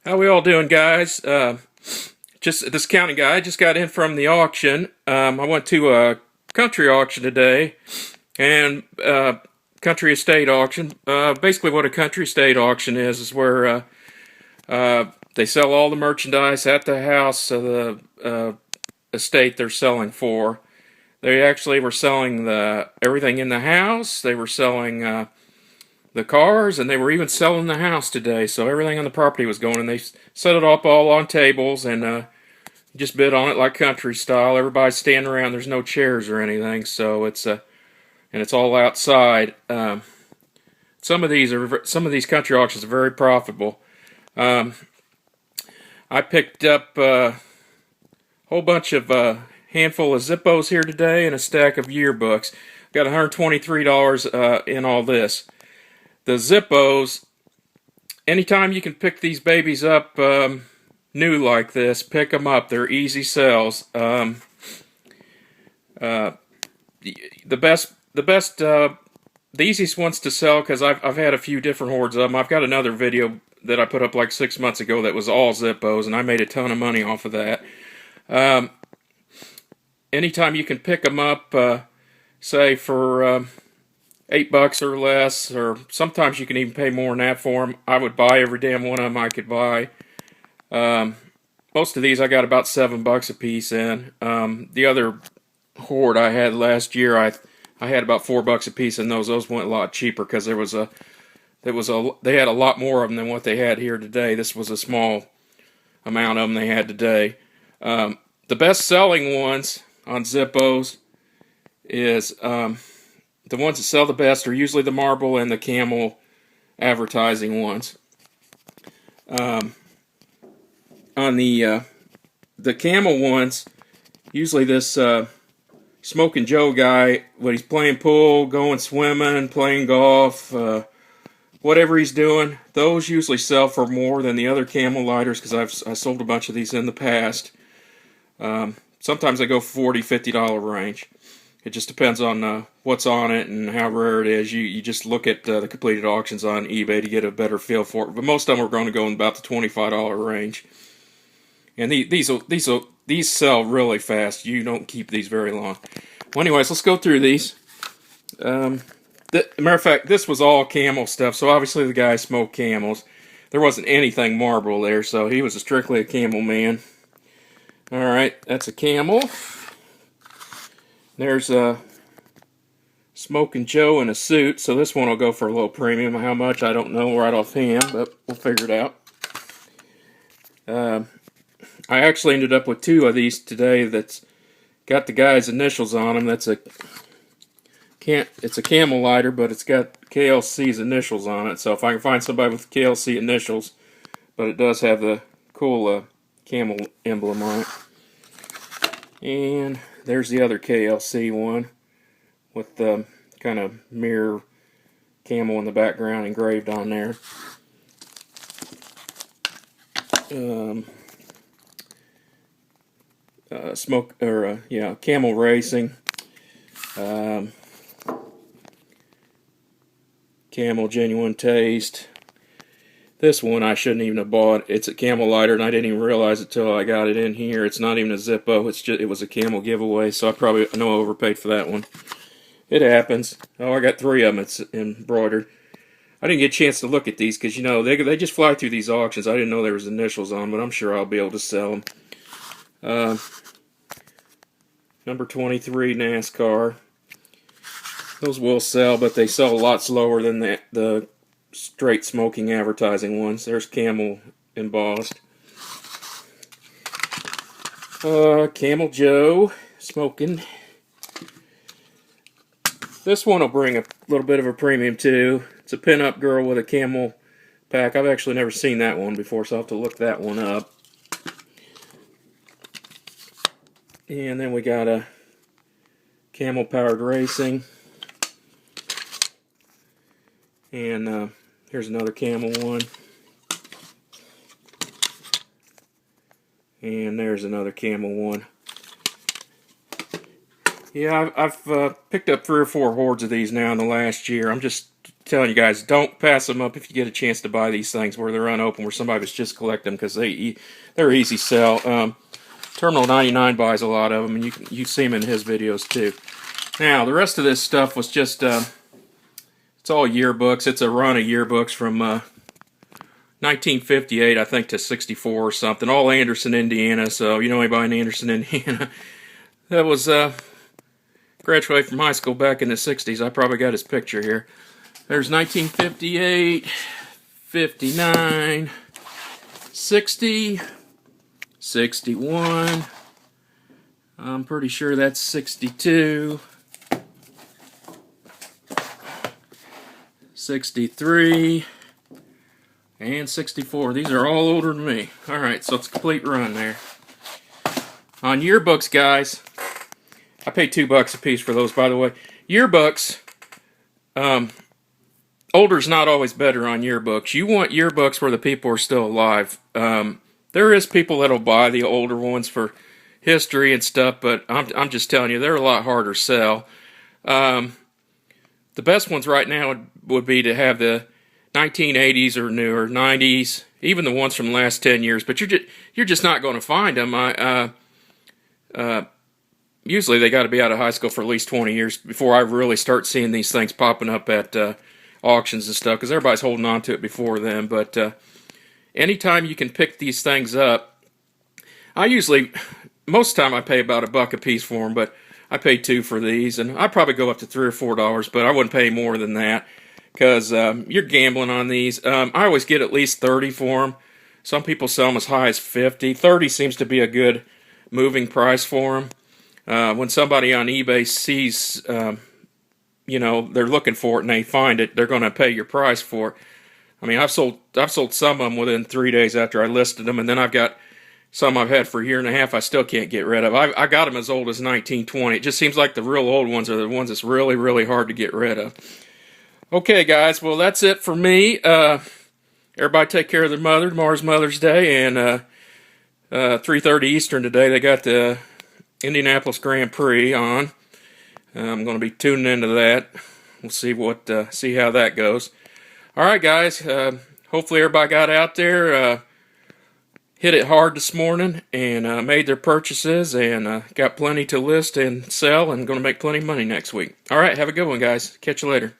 How we all doing, guys? Just this county guy just got in from the auction. I went to a country auction today, and country estate auction. Basically, what a country estate auction is where they sell all the merchandise at the house of the estate they're selling for. They actually were selling everything in the house. They were selling the cars, and they were even selling the house today. So everything on the property was going, and they set it up all on tables and just bid on it like country style. Everybody's standing around. There's no chairs or anything, so and it's all outside. Some of these country auctions are very profitable. I picked up a whole bunch of handful of Zippos here today and a stack of yearbooks. Got $123 in all this. The Zippos, anytime you can pick these babies up new like this, pick them up. They're easy sells. The easiest ones to sell, because I've had a few different hordes of them. I've got another video that I put up like 6 months ago that was all Zippos, and I made a ton of money off of that. Anytime you can pick them up, say for $8 or less, or sometimes you can even pay more than that for them. I would buy every damn one of them I could buy. Most of these I got about $7 a piece in. The other horde I had last year, I had about $4 a piece in those. Those went a lot cheaper because they had a lot more of them than what they had here today. This was a small amount of them they had today. The best selling ones on Zippos is the ones that sell the best are usually the marble and the camel advertising ones. On the camel ones, usually this Smoking Joe guy, when he's playing pool, going swimming, playing golf, whatever he's doing, those usually sell for more than the other camel lighters, because I sold a bunch of these in the past. Sometimes I go $40, $50 range. It just depends on what's on it and how rare it is. You just look at the completed auctions on eBay to get a better feel for it. But most of them are going to go in about the $25 range. And these sell really fast. You don't keep these very long. Well, anyways, let's go through these. Matter of fact, this was all camel stuff. So obviously the guy smoked camels. There wasn't anything marble there, so he was strictly a camel man. All right, that's a camel. There's a Smoking Joe in a suit, so this one will go for a little premium. How much, I don't know right offhand, but we'll figure it out. I actually ended up with two of these today that's got the guy's initials on them. It's a camel lighter, but it's got KLC's initials on it. So if I can find somebody with KLC initials, but it does have the cool camel emblem on it. And there's the other KLC one with the kind of mirror camel in the background engraved on there. Camel Racing. Camel Genuine Taste. This one I shouldn't even have bought. It's a camel lighter, and I didn't even realize it till I got it in here. It's not even a Zippo. It was a camel giveaway, so I know I overpaid for that one. It happens. Oh, I got 3 of them. It's embroidered. I didn't get a chance to look at these because, they just fly through these auctions. I didn't know there was initials on them, but I'm sure I'll be able to sell them. Number 23 NASCAR. Those will sell, but they sell a lot slower than the straight smoking advertising ones. There's camel embossed. Camel Joe smoking. This one will bring a little bit of a premium too. It's a pin-up girl with a camel pack. I've actually never seen that one before, so I'll have to look that one up. And then we got a camel powered racing. And here's another camel one. And there's another camel one. Yeah, I've picked up 3 or 4 hordes of these now in the last year. I'm just telling you guys, don't pass them up if you get a chance to buy these things where they're unopened, where somebody was just collecting them, because they're easy sell. Terminal 99 buys a lot of them, and you see them in his videos too. Now, the rest of this stuff was just, it's all yearbooks. It's a run of yearbooks from 1958, I think, to 64 or something. All Anderson, Indiana, so you know anybody in Anderson, Indiana. That was, graduated from high school back in the 60s. I probably got his picture here. There's 1958, 59, 60, 61. I'm pretty sure that's 62. 63 and 64. These are all older than me. Alright, so it's a complete run there. On yearbooks, guys, I pay $2 a piece for those, by the way. Yearbooks, older's not always better on yearbooks. You want yearbooks where the people are still alive. There is people that'll buy the older ones for history and stuff, but I'm just telling you, they're a lot harder to sell. The best ones right now would be to have the 1980s or newer, 90s, even the ones from the last 10 years. But you're just not going to find them. Usually they got to be out of high school for at least 20 years before I really start seeing these things popping up at auctions and stuff, because everybody's holding on to it before then. But anytime you can pick these things up, most of the time I pay about $1 a piece for them, but I pay $2 for these, and I probably go up to $3 or $4, but I wouldn't pay more than that, because you're gambling on these. I always get at least 30 for them. Some people sell them as high as 50. 30 seems to be a good moving price for them. When somebody on eBay sees, they're looking for it and they find it, they're going to pay your price for it. I mean, I've sold some of them within 3 days after I listed them, and then I've got some I've had for a year and a half I still can't get rid of. I got them as old as 1920. It just seems like the real old ones are the ones that's really, really hard to get rid of. Okay, guys, well, that's it for me. Everybody take care of their mother. Tomorrow's Mother's Day, and 3:30 Eastern today, they got the Indianapolis Grand Prix on. I'm going to be tuning into that. We'll see how that goes. All right, guys. Hopefully everybody got out there, hit it hard this morning, and made their purchases, and got plenty to list and sell, and going to make plenty of money next week. All right, have a good one, guys. Catch you later.